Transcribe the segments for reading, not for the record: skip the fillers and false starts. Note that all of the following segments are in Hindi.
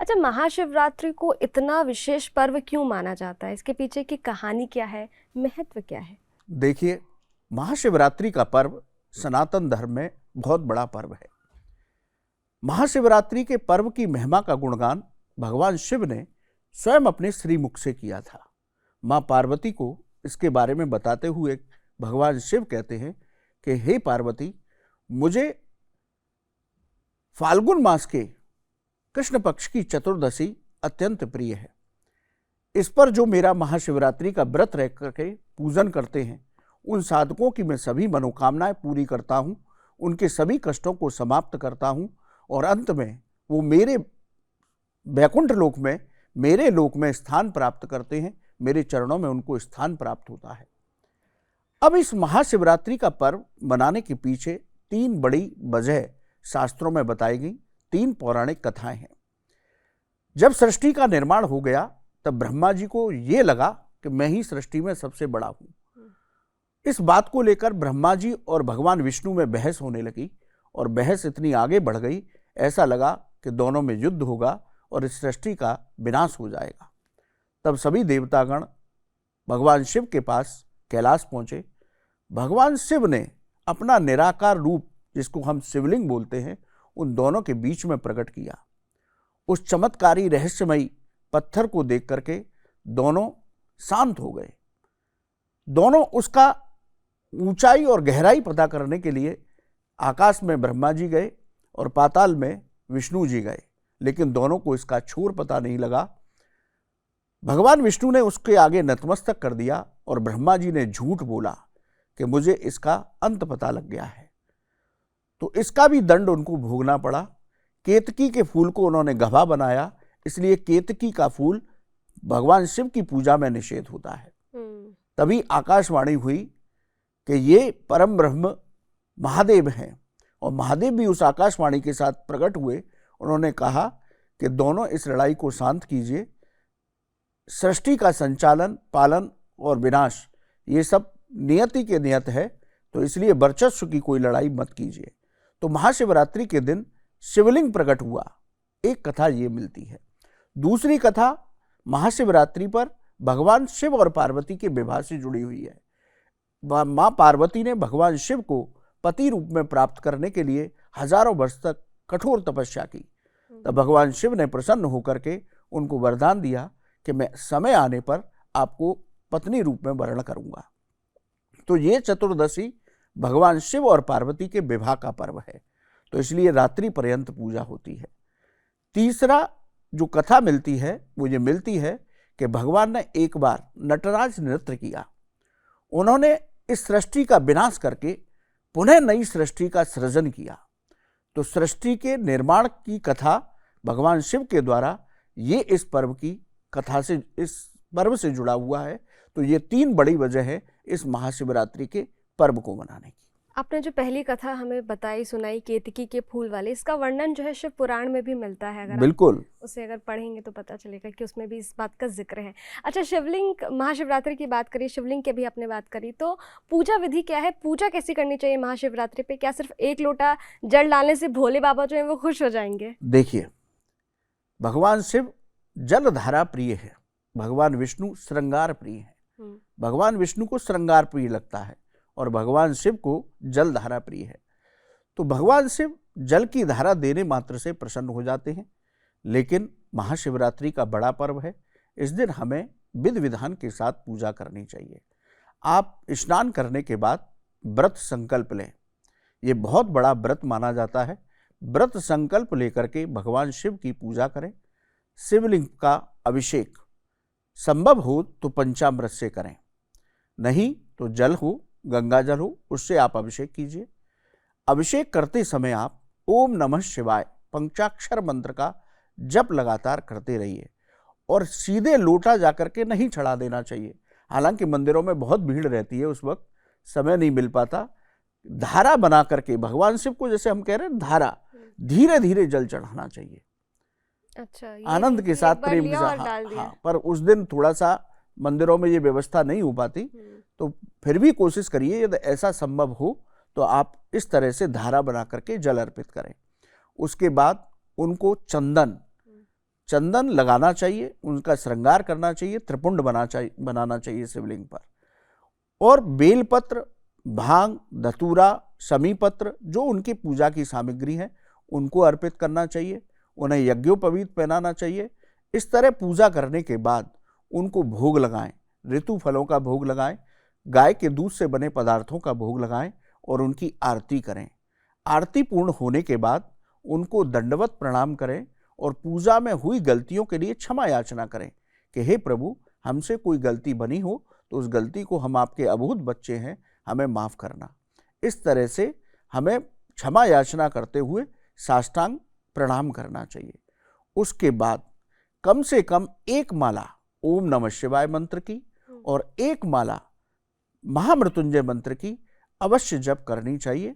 अच्छा, महाशिवरात्रि को इतना विशेष पर्व क्यों माना जाता है? इसके पीछे की कहानी क्या है, महत्व क्या है? देखिए, महाशिवरात्रि का पर्व सनातन धर्म में बहुत बड़ा पर्व है। महाशिवरात्रि के पर्व की महिमा का गुणगान भगवान शिव ने स्वयं अपने श्रीमुख से किया था। मां पार्वती को इसके बारे में बताते हुए भगवान शिव कहते हैं कि हे पार्वती, मुझे फाल्गुन मास के कृष्ण पक्ष की चतुर्दशी अत्यंत प्रिय है। इस पर जो मेरा महाशिवरात्रि का व्रत रह करके पूजन करते हैं, उन साधकों की मैं सभी मनोकामनाएं पूरी करता हूं, उनके सभी कष्टों को समाप्त करता हूं और अंत में वो मेरे वैकुंठ लोक में, मेरे लोक में स्थान प्राप्त करते हैं। मेरे चरणों में उनको स्थान प्राप्त होता है। अब इस महाशिवरात्रि का पर्व मनाने के पीछे तीन बड़ी वजह शास्त्रों में बताई गई, तीन पौराणिक कथाएं हैं। जब सृष्टि का निर्माण हो गया तब ब्रह्मा जी को यह लगा कि मैं ही सृष्टि में सबसे बड़ा हूं। इस बात को लेकर ब्रह्मा जी और भगवान विष्णु में बहस होने लगी और बहस इतनी आगे बढ़ गई, ऐसा लगा कि दोनों में युद्ध होगा और इस सृष्टि का विनाश हो जाएगा। तब सभी देवतागण भगवान शिव के पास कैलाश पहुंचे। भगवान शिव ने अपना निराकार रूप, जिसको हम शिवलिंग बोलते हैं, उन दोनों के बीच में प्रकट किया। उस चमत्कारी रहस्यमयी पत्थर को देख करके दोनों शांत हो गए। दोनों उसका ऊंचाई और गहराई पता करने के लिए आकाश में ब्रह्मा जी गए और पाताल में विष्णु जी गए, लेकिन दोनों को इसका छोर पता नहीं लगा। भगवान विष्णु ने उसके आगे नतमस्तक कर दिया और ब्रह्मा जी ने झूठ बोला कि मुझे इसका अंत पता लग गया है। तो इसका भी दंड उनको भोगना पड़ा। केतकी के फूल को उन्होंने गभा बनाया, इसलिए केतकी का फूल भगवान शिव की पूजा में निषेध होता है। तभी आकाशवाणी हुई कि ये परम ब्रह्म महादेव हैं और महादेव भी उस आकाशवाणी के साथ प्रकट हुए। उन्होंने कहा कि दोनों इस लड़ाई को शांत कीजिए। सृष्टि का संचालन, पालन और विनाश ये सब नियति के नियत है, तो इसलिए वर्चस्व की कोई लड़ाई मत कीजिए। तो महाशिवरात्रि के दिन शिवलिंग प्रकट हुआ, एक कथा ये मिलती है। दूसरी कथा महाशिवरात्रि पर भगवान शिव और पार्वती के विवाह से जुड़ी हुई है। मां पार्वती ने भगवान शिव को पति रूप में प्राप्त करने के लिए हजारों वर्ष तक कठोर तपस्या की। तब भगवान शिव ने प्रसन्न होकर के उनको वरदान दिया कि मैं समय आने पर आपको पत्नी रूप में वर्ण करूंगा। तो ये चतुर्दशी भगवान शिव और पार्वती के विवाह का पर्व है, तो इसलिए रात्रि पर्यंत पूजा होती है। तीसरा जो कथा मिलती है वो ये मिलती है कि भगवान ने एक बार नटराज नृत्य किया। उन्होंने इस सृष्टि का विनाश करके पुनः नई सृष्टि का सृजन किया। तो सृष्टि के निर्माण की कथा भगवान शिव के द्वारा ये इस पर्व की कथा से, इस पर्व से जुड़ा हुआ है। तो ये तीन बड़ी वजह है इस महाशिवरात्रि के पर्व को मनाने की। आपने जो पहली कथा हमें बताई, सुनाई, केतकी के फूल वाले, इसका वर्णन जो है शिव पुराण में भी मिलता है। अगर बिल्कुल उसे अगर पढ़ेंगे तो पता चलेगा कि उसमें भी इस बात का जिक्र है। अच्छा, शिवलिंग, महाशिवरात्रि की बात करी, शिवलिंग की भी आपने बात करी, तो पूजा विधि क्या है? पूजा कैसी करनी चाहिए महाशिवरात्रि पे? क्या सिर्फ एक लोटा जल डालने से भोले बाबा जो है वो खुश हो जाएंगे? देखिए, भगवान शिव जलधारा प्रिय है, भगवान विष्णु श्रृंगार प्रिय है। भगवान विष्णु को श्रृंगार प्रिय लगता है और भगवान शिव को जल धारा प्रिय है। तो भगवान शिव जल की धारा देने मात्र से प्रसन्न हो जाते हैं। लेकिन महाशिवरात्रि का बड़ा पर्व है, इस दिन हमें विधि विधान के साथ पूजा करनी चाहिए। आप स्नान करने के बाद व्रत संकल्प लें, ये बहुत बड़ा व्रत माना जाता है। व्रत संकल्प लेकर के भगवान शिव की पूजा करें। शिवलिंग का अभिषेक संभव हो तो पंचामृत से करें, नहीं तो जल हो, गंगा जल हो, उससे आप अभिषेक कीजिए। अभिषेक करते समय आप ओम नमः शिवाय पंचाक्षर मंत्र का जप लगातार करते रहिए और सीधे लोटा जाकर के नहीं चढ़ा देना चाहिए। हालांकि मंदिरों में बहुत भीड़ रहती है, उस वक्त समय नहीं मिल पाता। धारा बना करके भगवान शिव को, जैसे हम कह रहे हैं धारा, धीरे धीरे जल चढ़ाना चाहिए। अच्छा, आनंद के साथ, प्रेम के साथ। हाँ, पर उस दिन थोड़ा सा मंदिरों में ये व्यवस्था नहीं हो पाती, तो फिर भी कोशिश करिए, यदि ऐसा संभव हो तो आप इस तरह से धारा बना करके जल अर्पित करें। उसके बाद उनको चंदन चंदन लगाना चाहिए, उनका श्रृंगार करना चाहिए, त्रिपुंड बनाना चाहिए शिवलिंग पर। और बेलपत्र, भांग, धतूरा, शमीपत्र जो उनकी पूजा की सामग्री है उनको अर्पित करना चाहिए। उन्हें यज्ञोपवीत पहनाना चाहिए। इस तरह पूजा करने के बाद उनको भोग लगाएं, ऋतु फलों का भोग लगाएं, गाय के दूध से बने पदार्थों का भोग लगाएं और उनकी आरती करें। आरती पूर्ण होने के बाद उनको दंडवत प्रणाम करें और पूजा में हुई गलतियों के लिए क्षमा याचना करें कि हे प्रभु, हमसे कोई गलती बनी हो तो उस गलती को, हम आपके अबूझ बच्चे हैं, हमें माफ करना। इस तरह से हमें क्षमा याचना करते हुए साष्टांग प्रणाम करना चाहिए। उसके बाद कम से कम एक माला ओम नमः शिवाय मंत्र की और एक माला महामृत्युंजय मंत्र की अवश्य जप करनी चाहिए।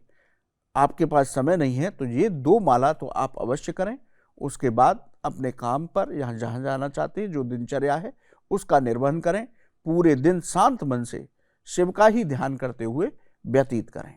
आपके पास समय नहीं है तो ये 2 माला तो आप अवश्य करें। उसके बाद अपने काम पर यहाँ जहाँ जाना चाहते हैं, जो दिनचर्या है उसका निर्वहन करें। पूरे दिन शांत मन से शिव का ही ध्यान करते हुए व्यतीत करें।